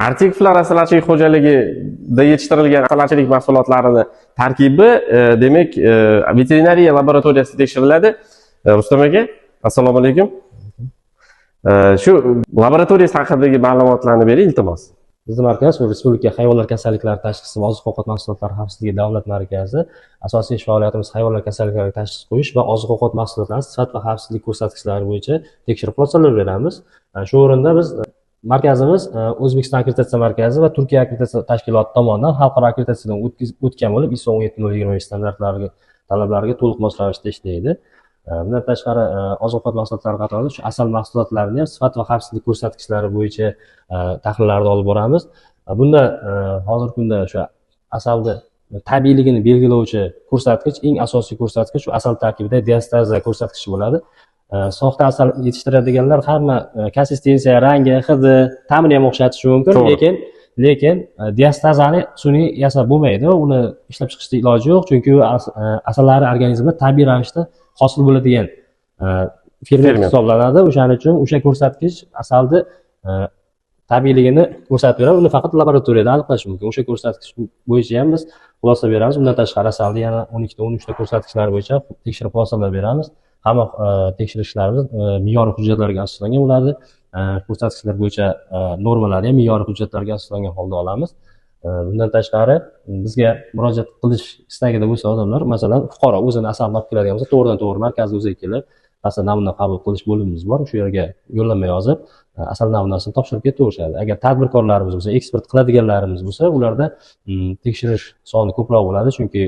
Artik floratsiyachilik xo'jaligida yetishtirilgan asalarichilik mahsulotlarini tarkibi demak veterinariya laboratoriyasida tekshiriladi. Rustam aka, assalomu alaykum. Shu laboratoriyasi haqidagi ma'lumotlarni bering iltimos. Bizning markaz Respublika hayvonlar kasalliklari tashxisi va oziq-ovqat mahsulotlari xavfsizligi davlat markazi. Asosiy ish faoliyatimiz hayvonlar kasalliklariga tashxis qo'yish va oziq-ovqat mahsulotlari sifat va xavfsizlik ko'rsatkichlari bo'yicha tekshirib xulosalar beramiz. Shu o'rinda biz markazimiz O'zbekiston akkreditatsiya markazi va Turkiya akkreditatsiya tashkiloti tomonidan xalqaro akkreditatsiyadan o'tgan bo'lib, ISO 17025 standartlariga talablariga to'liq mos ravishda ishlaydi. Bundan tashqari oziq-ovqat mahsulotlari qatorida shu asal mahsulotlarini ham sifat va xavfsizlik ko'rsatkichlari bo'yicha tahlillarni olib boramiz. Bunda hozirgi kunda o'sha asalni tabiiyligini belgilovchi ko'rsatkich, eng asosiy ko'rsatkich shu asal tarkibida diastaza ko'rsatkichi bo'ladi. Soxta asal yetishtiradiganlar hamma konsistensiya, rangi, hidi, ta'mini ham o'xshatishi mumkin, lekin diastazani sun'iy yasab bo'lmaydi. Uni ishlab chiqishda iloji yo'q, chunki asallari organizmda tabiiy ravishda hosil bo'ladigan ferment hisoblanadi. O'shaning uchun o'sha ko'rsatkich asalni tabiiyligini ko'rsatib beradi. Uni faqat laboratoriyada aniqlash mumkin. O'sha ko'rsatkich bo'yicha ham biz xulosa beramiz. Undan tashqari asalni yana 12 ta 13 ta ko'rsatkichlar bo'yicha tekshirib xulosalar beramiz. Hamma tekshirishlarimiz me'yoriy hujjatlarga asoslangan bo'ladi. Ko'rsatkichlar bo'yicha normalarni ham me'yoriy hujjatlarga asoslangan holda olamiz. Bundan tashqari bizga murojaat qilish istagida bo'lsa odamlar, masalan, fuqaro o'zini asalni olib keladigan bo'lsa, to'g'ridan-to'g'ri markazga o'ziga kelib, asal namuna qabul qilish bo'limimiz bor. Shu yerga yo'llanma yozib, asal namunasini topshirib ketaverishadi. Agar tadbirkorlarimiz bo'lsa, eksport qiladiganlarimiz bo'lsa, ularda tekshirish soni ko'proq bo'ladi, chunki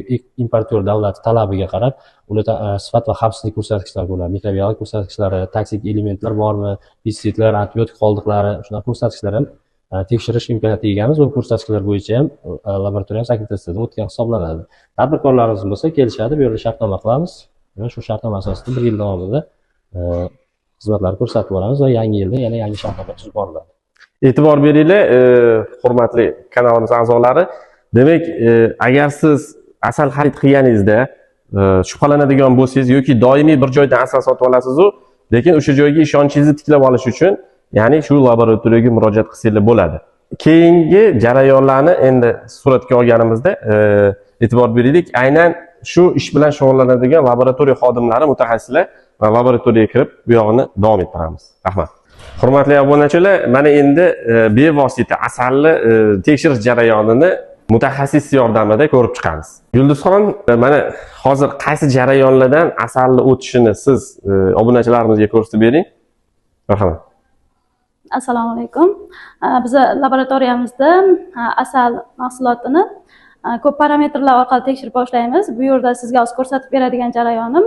importyor davlat talabiga qarab, uni sifat va xavfsizlik ko'rsatkichlari bo'ladi. Mikrobiologik ko'rsatkichlari, toksik elementlar bormi, pestitsidlar, antibiotik qoldiqlari, shunaqa ko'rsatkichlar ham tekshirish imkoniyatiga egamiz. Bu ko'rsatkichlar bo'yicha ham laboratoriyamiz akkreditatsiyadan o'tgan hisoblanadi. Tadbirkorlarimiz bo'lsa, kelishadi, bu yerda shartnoma qilamiz. Shu shartnoma asosida 1 yil davomida xizmatlar ko'rsatib boramiz va yangi yilda yana yangi shartnoma tuzib boriladi. E'tibor beringlar, hurmatli kanalimiz a'zolari. Demak, agar siz asal xarid qilganingizda shubhalanadigan bo'lsangiz yoki doimiy bir joydan asal sotib olasiz-ku, lekin o'sha joyga ishonchingizni tiklab olish uchun, ya'ni shu laboratoriyaga murojaat qilsangiz bo'ladi. Keyingi jarayonlarni endi suratga olganimizda e'tibor beraylik. Aynan shu ish bilan shug'ullanadigan laboratoriya xodimlari, mutaxassislar va laboratoriyaga kirib bu yog'ini davom ettiramiz. Rahmat. Hurmatli obunachilar, mana endi bevosita asalni tekshirish jarayonini mutaxassis yordamida ko'rib chiqamiz. Yulduzxon, mana hozir qaysi jarayonlardan asalni o'tishini siz obunachilarimizga ko'rsatib bering. Marhamat. Assalomu alaykum. Biz laboratoriyamizda asal mahsulotini ko'p parametrlar orqali tekshirib boshlaymiz. Bu yerda sizga hozir ko'rsatib beradigan jarayonim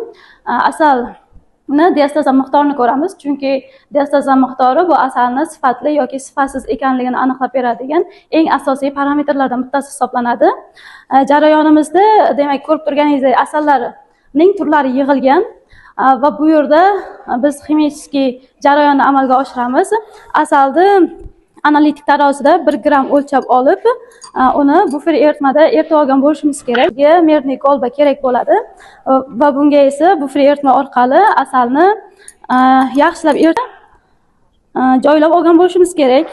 asalni diastaza miqdorini ko'ramiz, chunki diastaza miqdori bu asalni sifatli yoki sifatsiz ekanligini aniqlab beradigan eng asosiy parametrlardan bittasi hisoblanadi. Jarayonimizda, demak, ko'rib turganingizdek asallarning turlari yig'ilgan va bu yerda biz ximический jarayonni amalga oshiramiz. Asalni analitik tarozida 1 gram o'lchab olib, uni bufer eritmada eritib olgan bo'lishimiz kerak. Bunga merniy kolba kerak bo'ladi va bunga esa bufer eritma orqali asalni yaxshilab eritib joylab olgan bo'lishimiz kerak.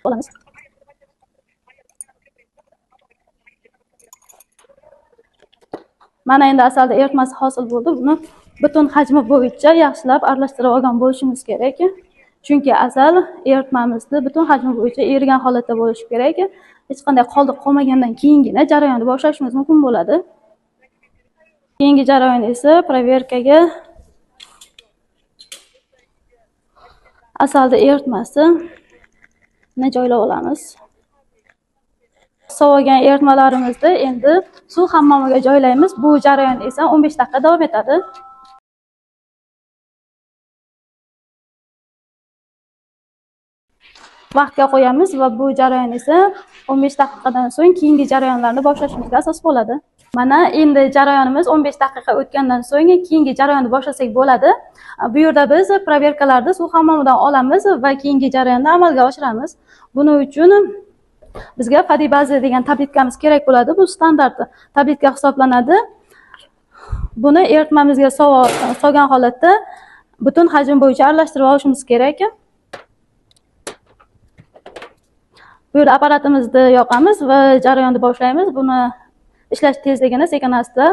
Olamiz. Mana endi asalda eritmasi hosil bo'ldi. Buni butun hajmi bo'yicha yaxshilab aralashtirib olgan bo'lishimiz kerak. Chunki asal eritmamizda butun hajmi bo'yicha erigan holatda bo'lishi kerak. Hech qanday qoldiq qolmagandan keyingina jarayonni boshlashimiz mumkin bo'ladi. Keyingi jarayon esa proverkaga asalda eritmasi joylab olamiz. Sovigan eritmalarimizni endi suv hammomiga joylaymiz. Bu jarayon esa 15 daqiqa davom etadi. Vaqtga qo'yamiz va bu jarayon esa 15 daqiqadan so'ng keyingi jarayonlarni boshlashimizga asos bo'ladi. Mana endi jarayonimiz 15 daqiqa o'tgandan so'ng keyingi jarayonni boshlasak bo'ladi. Bu yerda biz proverkalarni suv hammomidan olamiz va keyingi jarayonni amalga oshiramiz. Buning uchun bizga Fadibaze degan tabletkamiz kerak bo'ladi. Bu standart tabletka hisoblanadi. Buni eritmamizga solgan holatda butun hajm bo'yicha aralashtirib olishimiz kerak. Bu yerda apparatimizni yoqamiz va jarayonni boshlaymiz. Buni ishlash tezligini sekin-asta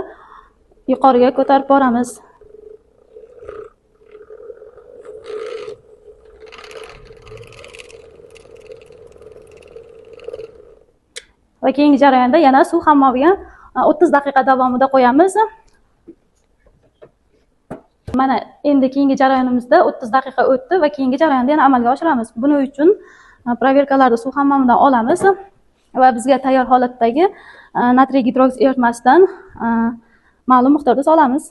yuqoriga ko'tarib boramiz. Va keyingi jarayonda yana suv hammomiga 30 daqiqa davomida qo'yamiz. Mana endi keyingi jarayonimizda 30 daqiqa o'tdi va keyingi jarayonni yana amalga oshiramiz. Buning uchun proverkalarni suv hammomidan olamiz va bizga tayyor holatdagi natriy gidroksid eritmasidan ma'lum miqdorda solamiz.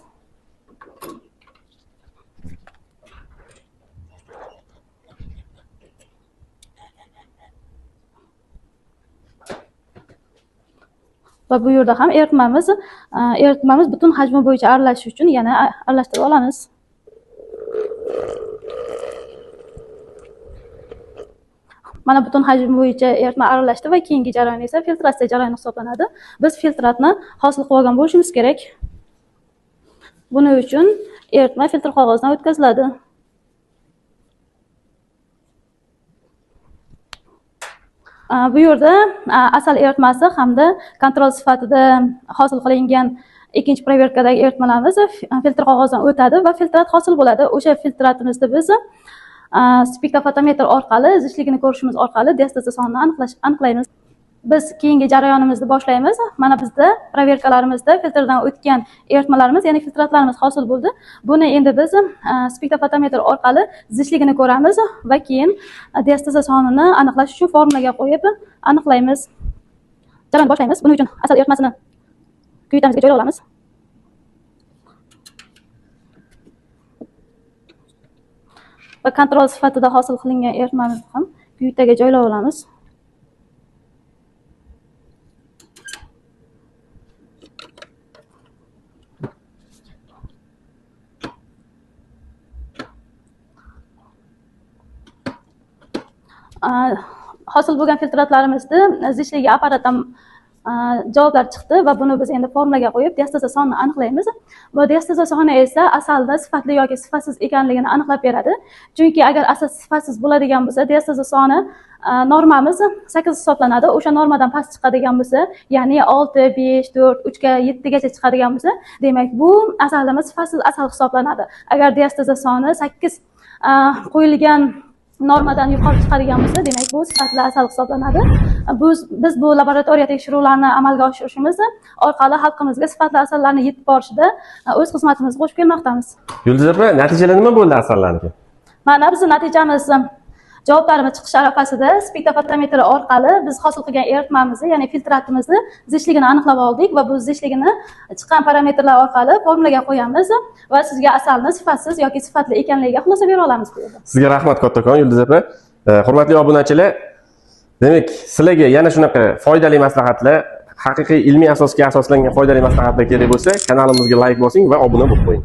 Va bu yerda ham eritmamiz butun hajmi bo'yicha aralashish uchun yana aralashtirib olamiz. Mana butun hajm bo'yicha eritma aralashdi va keyingi jarayon esa filtratsiya jarayoni hisoblanadi. Biz filtratni hosil qilib olgan bo'lishimiz kerak. Buning uchun eritma filtr qog'ozidan o'tkaziladi. Bu yerda asal eritmasi hamda kontrol sifatida hosil qilingan ikkinchi proverkadagi eritmalarimiz filtr qog'ozdan o'tadi va filtrat hosil bo'ladi. O'sha filtratimizni biz spektrofotometr orqali zichlligini ko'rishimiz orqali diastaza sonini aniqlaymiz. Biz keyingi jarayonimizni boshlaymiz. Mana bizda proverkalarimizda filtrdan o'tgan eritmalarimiz, ya'ni filtratlarimiz hosil bo'ldi. Buni endi biz spektrofotometr orqali zichlligini ko'ramiz va keyin diastaza sonini aniqlash uchun formulaga qo'yib aniqlaymiz. Jarayonni boshlaymiz. Buning uchun asal eritmasini kuyutamizga joylab olamiz. Va kontrol sifatida hosil qilingan eritmamizni ham kuyutaga joylab olamiz. Hosil bo'lgan filtratlarimizni zichligi apparatdan javoblar chiqdi va buni biz endi formulaga qo'yib diastaza sonini aniqlaymiz. Bu diastaza soni esa asalda sifatli yoki sifatsiz ekanligini aniqlab beradi. Chunki agar asal sifatsiz bo'ladigan bo'lsa, diastaza soni normamiz 8 hisoblanadi. O'sha normadan past chiqadigan bo'lsa, ya'ni 6, 5, 4, 3 ga 7 gacha chiqadigan bo'lsa, demak bu asalimiz sifatsiz asal hisoblanadi. Agar diastaza soni 8 qo'yilgan normadan yuqori chiqadigan bo'lsa, demak bu sifatli asal hisoblanadi. Biz bu laboratoriya tekshiruvlarini amalga oshirishimiz orqali xalqimizga sifatli asallarni yetib borishida o'z xizmatimizni qo'shib kelmoqdamiz. Yulduz opa, natijalar nima bo'ldi asallarga? Mana bizning natijamiz javoblarimiz chiqish arafasida spektrofotometr orqali biz hosil qilgan eritmamizni, ya'ni filtratimizni zichligini aniqlab oldik va bu zichligini chiqqan parametrlar orqali formulaga qo'yamiz va sizga asalni sifatsiz yoki sifatli ekanligiga xulosa bera olamiz bu yerda. Sizga rahmat kattakon Yulduz opa. Hurmatli obunachilar, demak, sizlarga yana shunaqa foydali maslahatlar, haqiqiy ilmiy asosga asoslangan foydali maslahatlar kerak bo'lsa, kanalimizga like bosing va obuna bo'lib qo'ying.